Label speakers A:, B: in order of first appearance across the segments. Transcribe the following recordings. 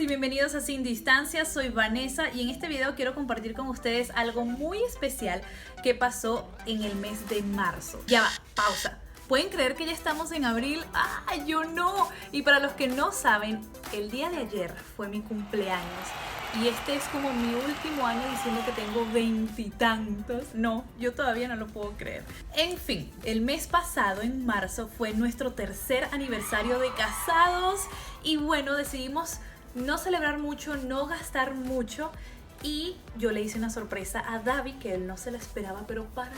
A: bienvenidos a Sin Distancia, soy Vanessa y en este video quiero compartir con ustedes algo muy especial que pasó en el mes de marzo. Ya va, pausa. ¿Pueden creer que ya estamos en abril? ¡Ah, yo no! Y para los que no saben, el día de ayer fue mi cumpleaños y este es como mi último año diciendo que tengo 20 y tantos. No, yo todavía no lo puedo creer. En fin, el mes pasado, en marzo, fue nuestro tercer aniversario de casados y bueno, decidimos no celebrar mucho, no gastar mucho. Y yo le hice una sorpresa a David que él no se la esperaba, pero para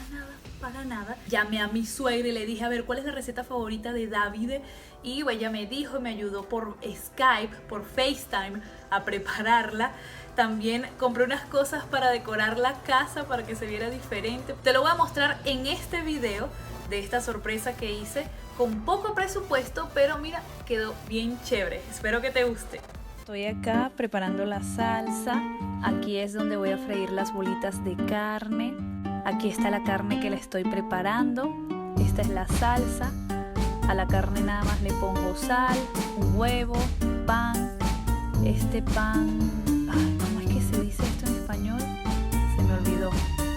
A: nada. Llamé a mi suegra y le dije, a ver, ¿cuál es la receta favorita de David? Y ella me dijo y me ayudó por Skype, por FaceTime a prepararla. También compré unas cosas para decorar la casa para que se viera diferente. Te lo voy a mostrar en este video de esta sorpresa que hice con poco presupuesto, pero mira, quedó bien chévere. Espero que te guste. Estoy acá preparando la salsa. Aquí es donde voy a freír las bolitas de carne. Aquí está la carne que la estoy preparando. Esta es la salsa. A la carne nada más le pongo sal, un huevo, pan. Este pan... Ay, ¿cómo es que se dice esto en español? Se me olvidó.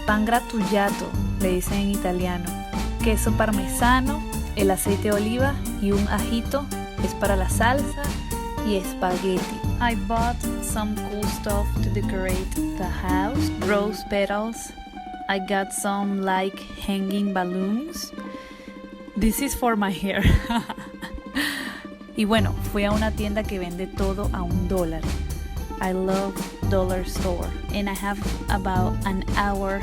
A: Pan gratullato, le dicen en italiano. Queso parmesano, el aceite de oliva y un ajito. Es para la salsa. Y espagueti. I bought some cool stuff to decorate the house. Rose petals. I got some like hanging balloons. This is for my hair. Y bueno, fui a una tienda que vende todo a $1. I love dollar store. And I have about an hour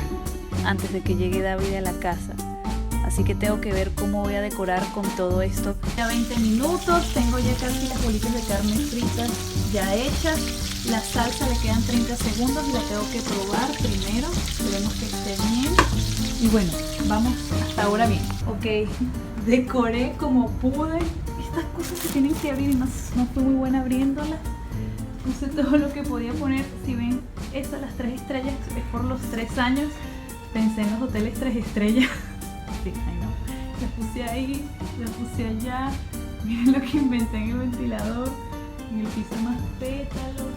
A: antes de que llegue David a la casa. Así que tengo que ver cómo voy a decorar con todo esto. Ya 20 minutos, tengo ya casi las bolitas de carne fritas ya hechas. La salsa le quedan 30 segundos y la tengo que probar primero. Esperemos que esté bien. Y bueno, vamos hasta ahora bien. Ok, decoré como pude. Estas cosas se tienen que abrir y no fui muy buena abriéndolas. Puse todo lo que podía poner. Si ven, estas las 3 estrellas es por los 3 años. Pensé en los hoteles 3 estrellas. Sí, ay no. La puse ahí, la puse allá. Miren lo que inventé en el ventilador. En el piso más pétalos.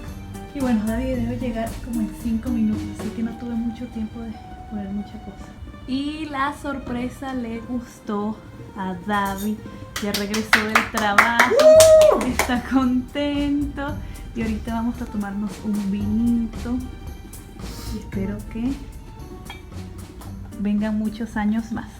A: Y bueno, David debe llegar como en 5 minutos, así que no tuve mucho tiempo de poner mucha cosa. Y la sorpresa le gustó a David. Ya regresó del trabajo. Está contento. Y ahorita vamos a tomarnos un vinito. Y espero que vengan muchos años más.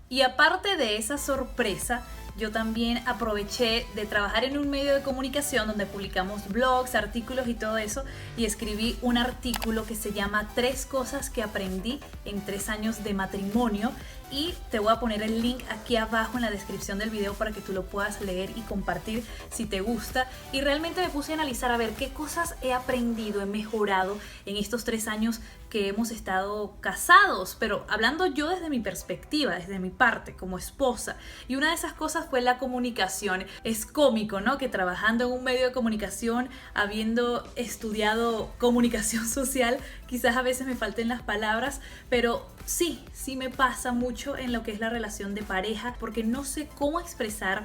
A: Y aparte de esa sorpresa, yo también aproveché de trabajar en un medio de comunicación donde publicamos blogs, artículos y todo eso, y escribí un artículo que se llama 3 cosas que aprendí en 3 años de matrimonio, y te voy a poner el link aquí abajo en la descripción del video para que tú lo puedas leer y compartir si te gusta. Y realmente me puse a analizar a ver qué cosas he aprendido, he mejorado en estos 3 años que hemos estado casados, pero hablando yo desde mi perspectiva, desde mi parte como esposa. Y una de esas cosas fue la comunicación. Es cómico, ¿no? Que trabajando en un medio de comunicación, habiendo estudiado comunicación social, quizás a veces me falten las palabras, pero sí me pasa mucho en lo que es la relación de pareja, porque no sé cómo expresar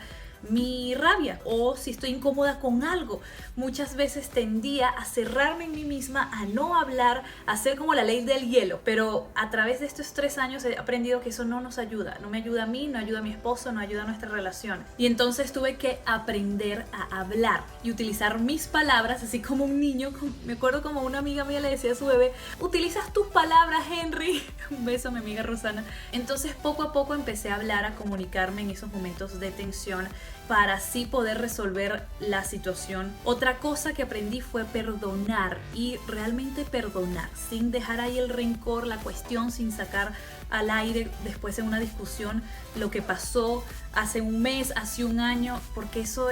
A: mi rabia o si estoy incómoda con algo. Muchas veces tendía a cerrarme en mí misma, a no hablar, a hacer como la ley del hielo, pero a través de estos 3 años he aprendido que eso no nos ayuda, no me ayuda a mí, no ayuda a mi esposo, no ayuda a nuestra relación. Y entonces tuve que aprender a hablar y utilizar mis palabras, así como un niño. Me acuerdo como una amiga mía le decía a su bebé, utilizas tus palabras, Henry. Un beso a mi amiga Rosana. Entonces poco a poco empecé a hablar, a comunicarme en esos momentos de tensión para así poder resolver la situación. Otra cosa que aprendí fue perdonar, y realmente perdonar sin dejar ahí el rencor, la cuestión, sin sacar al aire después en una discusión lo que pasó hace un mes, hace un año, porque eso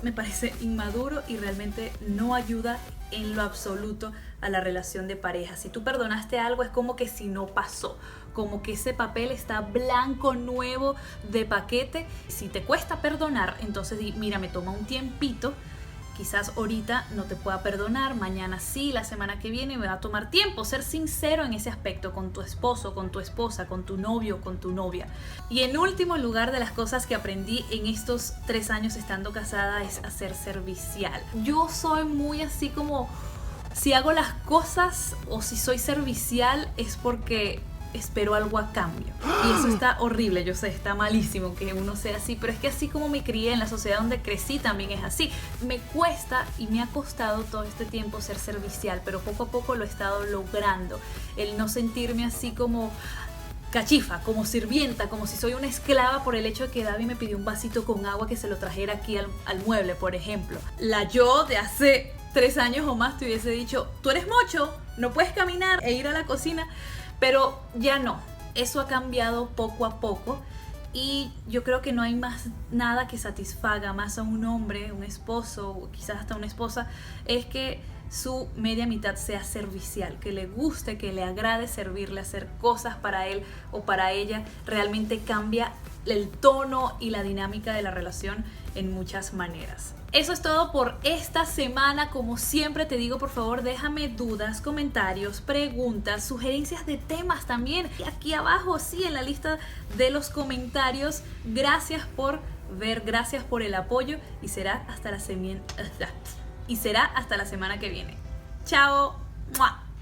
A: me parece inmaduro y realmente no ayuda en lo absoluto a la relación de pareja. Si tú perdonaste algo, es como que si no pasó, como que ese papel está blanco, nuevo, de paquete. Si te cuesta perdonar, entonces mira, me toma un tiempito quizás ahorita no te pueda perdonar, mañana sí, la semana que viene me va a tomar tiempo. Ser sincero en ese aspecto con tu esposo, con tu esposa, con tu novio, con tu novia. Y en último lugar, de las cosas que aprendí en estos 3 años estando casada es a ser servicial. Yo soy muy así como, si hago las cosas o si soy servicial es porque espero algo a cambio. Y eso está horrible, yo sé, está malísimo que uno sea así, pero es que así como me crié en la sociedad donde crecí también es así. Me cuesta y me ha costado todo este tiempo ser servicial, pero poco a poco lo he estado logrando. El no sentirme así como cachifa, como sirvienta, como si soy una esclava por el hecho de que David me pidió un vasito con agua que se lo trajera aquí al mueble, por ejemplo. La yo de hace 3 años o más te hubiese dicho, tú eres mocho, no puedes caminar e ir a la cocina. Pero ya no, eso ha cambiado poco a poco y yo creo que no hay más nada que satisfaga más a un hombre, un esposo o quizás hasta una esposa, es que su media mitad sea servicial, que le guste, que le agrade servirle, hacer cosas para él o para ella. Realmente cambia el tono y la dinámica de la relación en muchas maneras. Eso es todo por esta semana. Como siempre te digo, por favor, déjame dudas, comentarios, preguntas, sugerencias de temas también aquí abajo, sí, en la lista de los comentarios. Gracias por ver, gracias por el apoyo y será hasta la semana que viene. Chao. ¡Mua!